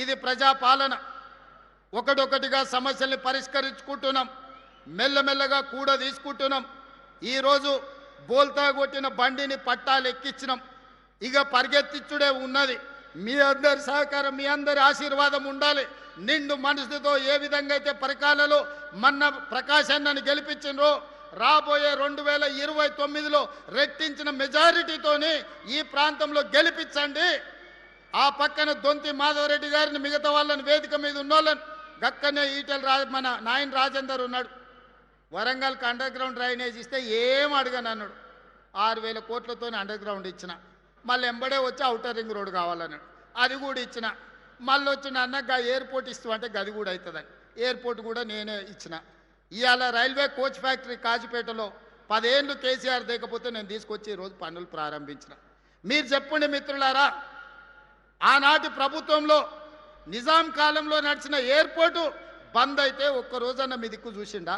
ఇది ప్రజాపాలన. ఒకటొకటిగా సమస్యల్ని పరిష్కరించుకుంటున్నాం, మెల్లమెల్లగా కూడా తీసుకుంటున్నాం. ఈరోజు బోల్తా కొట్టిన బండిని పట్టాలు ఎక్కించినాం, ఇక పరిగెత్తించుడే ఉన్నది. మీ అందరి సహకారం, మీ అందరి ఆశీర్వాదం ఉండాలి. నిండు మనసుతో ఏ విధంగా అయితే పరికాలలో మన్న ప్రకాశాన్ని గెలిపించినో రాబోయే 2029లో రెట్టించిన మెజారిటీతోని ఈ ప్రాంతంలో గెలిపించండి. ఆ పక్కన దొంతి మాధవరెడ్డి గారిని, మిగతా వాళ్ళని, వేదిక మీద ఉన్నోళ్ళని, గక్కనే మన నాయన్ రాజేందర్ ఉన్నాడు. వరంగల్కి అండర్ గ్రౌండ్ డ్రైనేజ్ ఇస్తే ఏం అడగను అన్నాడు. 6,000 కోట్లతో అండర్ గ్రౌండ్ ఇచ్చిన. మళ్ళీ ఎంబడే వచ్చి ఔటర్ రింగ్ రోడ్ కావాలన్నాడు, అది కూడా ఇచ్చిన. మళ్ళీ వచ్చిన అన్నగా ఎయిర్పోర్ట్ ఇస్తామంటే గది కూడా అవుతుందని ఎయిర్పోర్ట్ కూడా నేనే ఇచ్చిన. ఇవాళ రైల్వే కోచ్ ఫ్యాక్టరీ కాజుపేటలో 10 ఏళ్ళు కేసీఆర్ దిగకపోతే నేను తీసుకొచ్చి ఈరోజు పనులు ప్రారంభించిన. మీరు చెప్పండి మిత్రులారా, ఆనాటి ప్రభుత్వంలో నిజాం కాలంలో నడిచిన ఎయిర్పోర్టు బంద్ అయితే ఒక్కరోజన్న మీ దిక్కు చూసిండా?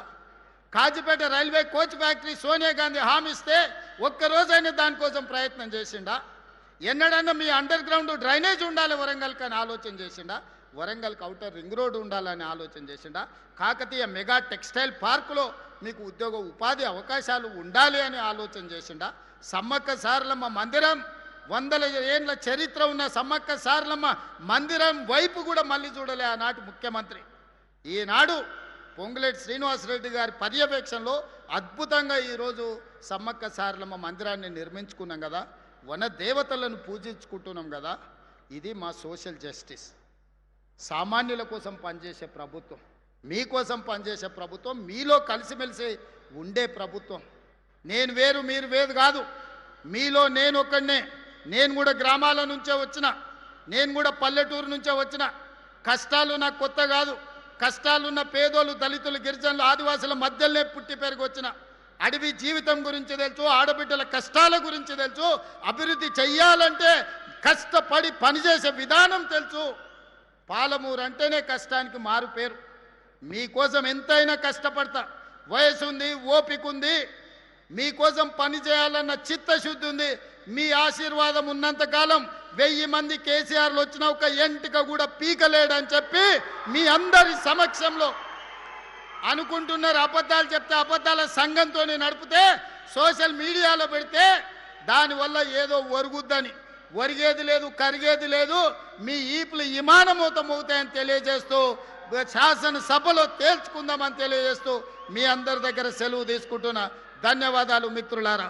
Kazipet railway coach factory Sonia Gandhi హామీ ఇస్తే ఒక్కరోజైనా దానికోసం ప్రయత్నం చేసిండా? ఎన్నడన్నా మీ అండర్ గ్రౌండ్ డ్రైనేజ్ ఉండాలి వరంగల్కి అని ఆలోచన చేసిండా? వరంగల్కి ఔటర్ రింగ్ రోడ్ ఉండాలని ఆలోచన చేసిండా? కాకతీయ మెగా టెక్స్టైల్ పార్కులో మీకు ఉద్యోగ ఉపాధి అవకాశాలు ఉండాలి అని ఆలోచన చేసిండా? సమ్మక్క సారలమ్మ మందిరం, 100 ఏళ్ళ చరిత్ర ఉన్న సమ్మక్క సారలమ్మ మందిరం వైపు కూడా మళ్ళీ చూడలే ఆనాటి ముఖ్యమంత్రి. ఈనాడు పొంగులేటి శ్రీనివాసరెడ్డి గారి పర్యవేక్షణలో అద్భుతంగా ఈరోజు సమ్మక్క సారలమ్మ మందిరాన్ని నిర్మించుకున్నాం కదా, వన దేవతలను పూజించుకుంటున్నాం కదా. ఇది మా సోషల్ జస్టిస్. సామాన్యుల కోసం పనిచేసే ప్రభుత్వం, మీకోసం పనిచేసే ప్రభుత్వం, మీలో కలిసిమెలిసి ఉండే ప్రభుత్వం. నేను వేరు మీరు వేరు కాదు, మీలో నేను ఒక్కడనే. నేను కూడా గ్రామాల నుంచే వచ్చిన, నేను కూడా పల్లెటూరు నుంచే వచ్చిన. కష్టాలు నాకు కొత్త కాదు. కష్టాలున్న పేదోళ్ళు, దళితులు, గిరిజనులు, ఆదివాసుల మధ్యలోనే పుట్టి పెరిగి వచ్చిన. అడవి జీవితం గురించి తెలుసు, ఆడబిడ్డల కష్టాల గురించి తెలుసు, అభివృద్ధి చెయ్యాలంటే కష్టపడి పనిచేసే విధానం తెలుసు. పాలమూరు అంటేనే కష్టానికి మారు పేరు. మీకోసం ఎంతైనా కష్టపడతా, వయసు ఉంది, ఓపిక ఉంది, మీకోసం పని చేయాలన్న చిత్తశుద్ధి ఉంది. మీ ఆశీర్వాదం ఉన్నంతకాలం 1000 మంది కేసీఆర్లు వచ్చిన ఒక ఎంటిక కూడా పీకలేడని చెప్పి మీ అందరి సమక్షంలో అనుకుంటున్నారు. అబద్ధాలు చెప్తే అబద్ధాల సంఘంతో నడిపితే సోషల్ మీడియాలో పెడితే దానివల్ల ఏదో ఒరుగుద్దని, ఒరిగేది లేదు, కరిగేది లేదు, మీ ఈపులు విమానమూతం అవుతాయని తెలియజేస్తూ, శాసనసభలో తేల్చుకుందామని తెలియజేస్తూ మీ అందరి దగ్గర సెలవు తీసుకుంటున్నా. ధన్యవాదాలు మిత్రులారా.